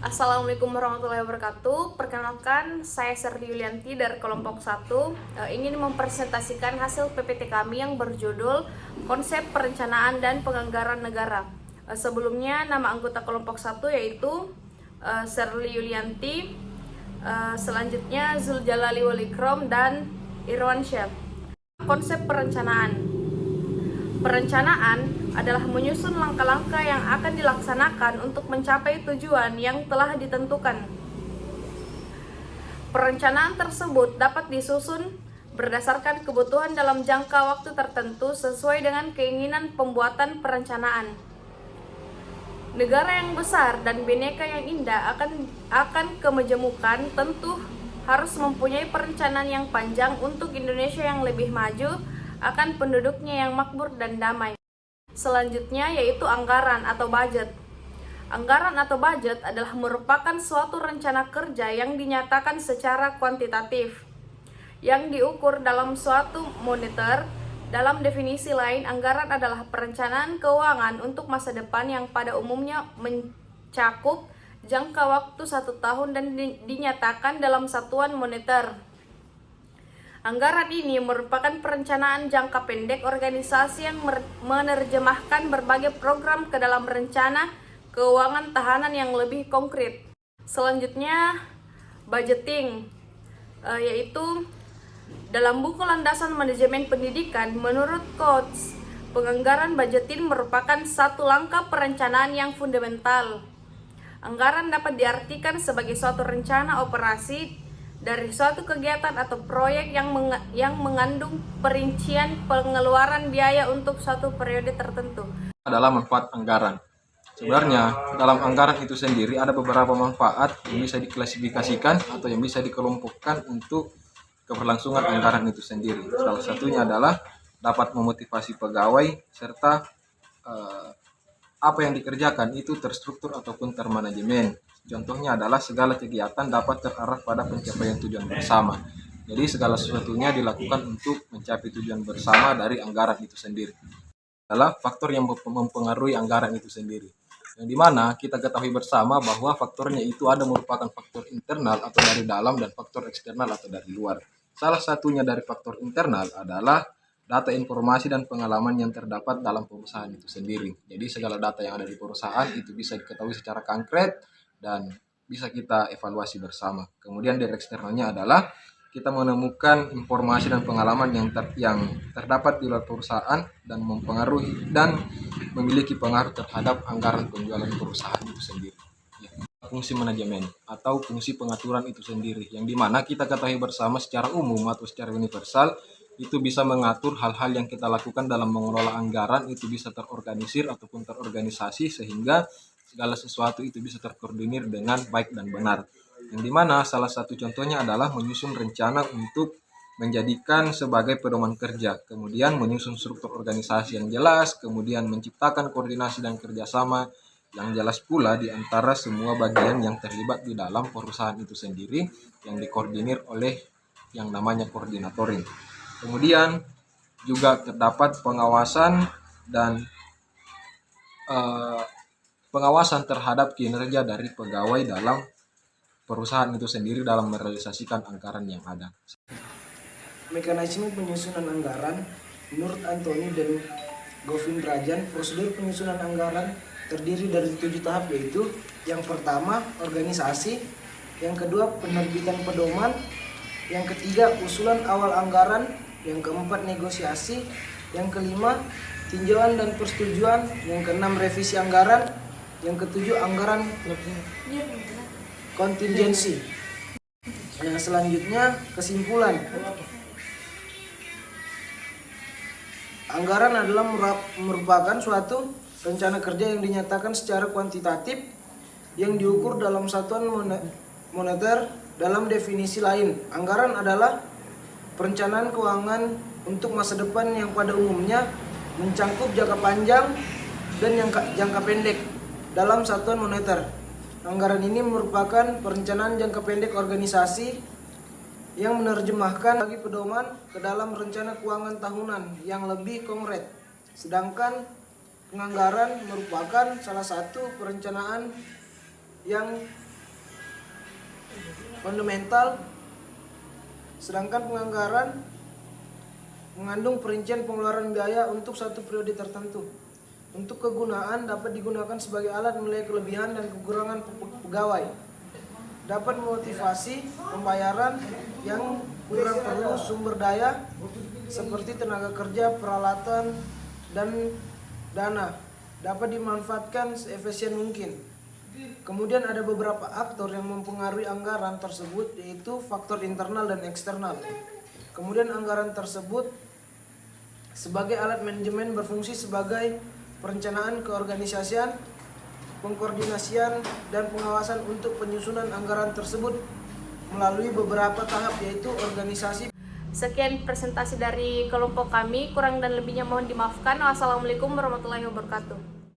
Assalamualaikum warahmatullahi wabarakatuh. Perkenalkan, saya Serdi Yulianti dari kelompok 1 ingin mempresentasikan hasil PPT kami yang berjudul Konsep Perencanaan dan Penganggaran Negara. Sebelumnya nama anggota kelompok 1 yaitu Serli Yulianti, selanjutnya Zuljalali Walikrom dan Irwansyah. Konsep perencanaan. Perencanaan adalah menyusun langkah-langkah yang akan dilaksanakan untuk mencapai tujuan yang telah ditentukan. Perencanaan tersebut dapat disusun berdasarkan kebutuhan dalam jangka waktu tertentu sesuai dengan keinginan pembuatan perencanaan. Negara yang besar dan bineka yang indah akan kemejemukan tentu harus mempunyai perencanaan yang panjang untuk Indonesia yang lebih maju akan penduduknya yang makmur dan damai. Selanjutnya yaitu anggaran atau budget. Anggaran atau budget adalah merupakan suatu rencana kerja yang dinyatakan secara kuantitatif, yang diukur dalam suatu moneter. Dalam definisi lain, anggaran adalah perencanaan keuangan untuk masa depan yang pada umumnya mencakup jangka waktu 1 tahun dan dinyatakan dalam satuan moneter. Anggaran ini merupakan perencanaan jangka pendek organisasi yang menerjemahkan berbagai program ke dalam rencana keuangan tahanan yang lebih konkret. Selanjutnya, budgeting, yaitu dalam buku Landasan Manajemen Pendidikan, menurut Coates, penganggaran budgeting merupakan satu langkah perencanaan yang fundamental. Anggaran dapat diartikan sebagai suatu rencana operasi dari suatu kegiatan atau proyek yang mengandung perincian pengeluaran biaya untuk suatu periode tertentu. Adalah manfaat anggaran. Sebenarnya dalam anggaran itu sendiri ada beberapa manfaat yang bisa diklasifikasikan atau yang bisa dikelompokkan untuk keberlangsungan anggaran itu sendiri. Salah satunya adalah dapat memotivasi pegawai serta apa yang dikerjakan itu terstruktur ataupun termanajemen. Contohnya adalah segala kegiatan dapat terarah pada pencapaian tujuan bersama. Jadi segala sesuatunya dilakukan untuk mencapai tujuan bersama dari anggaran itu sendiri. Adalah faktor yang mempengaruhi anggaran itu sendiri. Yang dimana kita ketahui bersama bahwa faktornya itu ada merupakan faktor internal atau dari dalam dan faktor eksternal atau dari luar. Salah satunya dari faktor internal adalah data informasi dan pengalaman yang terdapat dalam perusahaan itu sendiri. Jadi segala data yang ada di perusahaan itu bisa diketahui secara konkret dan bisa kita evaluasi bersama. Kemudian dari eksternalnya adalah kita menemukan informasi dan pengalaman yang terdapat di luar perusahaan dan mempengaruhi dan memiliki pengaruh terhadap anggaran penjualan perusahaan itu sendiri. Ya. Fungsi manajemen atau fungsi pengaturan itu sendiri, yang dimana kita ketahui bersama secara umum atau secara universal itu bisa mengatur hal-hal yang kita lakukan dalam mengelola anggaran itu bisa terorganisir ataupun terorganisasi sehingga segala sesuatu itu bisa terkoordinir dengan baik dan benar. Yang dimana salah satu contohnya adalah menyusun rencana untuk menjadikan sebagai pedoman kerja, kemudian menyusun struktur organisasi yang jelas, kemudian menciptakan koordinasi dan kerjasama yang jelas pula di antara semua bagian yang terlibat di dalam perusahaan itu sendiri yang dikoordinir oleh yang namanya koordinatoring. Kemudian juga terdapat pengawasan dan pengawasan terhadap kinerja dari pegawai dalam perusahaan itu sendiri dalam merealisasikan anggaran yang ada. Mekanisme penyusunan anggaran menurut Anthony dan Govin Rajan, prosedur penyusunan anggaran terdiri dari 7 tahap, yaitu yang pertama organisasi, yang kedua penerbitan pedoman, yang ketiga usulan awal anggaran, yang keempat negosiasi, yang kelima tinjauan dan persetujuan, yang keenam revisi anggaran, yang ketujuh anggaran kontingensi. Yang selanjutnya kesimpulan. Anggaran adalah merupakan suatu rencana kerja yang dinyatakan secara kuantitatif yang diukur dalam satuan moneter. Dalam definisi lain, anggaran adalah perencanaan keuangan untuk masa depan yang pada umumnya mencakup jangka panjang dan jangka pendek dalam satuan moneter. Anggaran ini merupakan perencanaan jangka pendek organisasi yang menerjemahkan bagi pedoman ke dalam rencana keuangan tahunan yang lebih konkret. Sedangkan penganggaran merupakan salah satu perencanaan yang fundamental, sedangkan penganggaran mengandung perincian pengeluaran biaya untuk satu periode tertentu. Untuk kegunaan dapat digunakan sebagai alat menilai kelebihan dan kekurangan pegawai. Dapat memotivasi pembayaran yang kurang perlu sumber daya seperti tenaga kerja, peralatan, dan dana. Dapat dimanfaatkan seefisien mungkin. Kemudian ada beberapa aktor yang mempengaruhi anggaran tersebut, yaitu faktor internal dan eksternal. Kemudian anggaran tersebut sebagai alat manajemen berfungsi sebagai perencanaan keorganisasian, pengkoordinasian, dan pengawasan untuk penyusunan anggaran tersebut melalui beberapa tahap, yaitu organisasi. Sekian presentasi dari kelompok kami, kurang dan lebihnya mohon dimaafkan. Wassalamualaikum warahmatullahi wabarakatuh.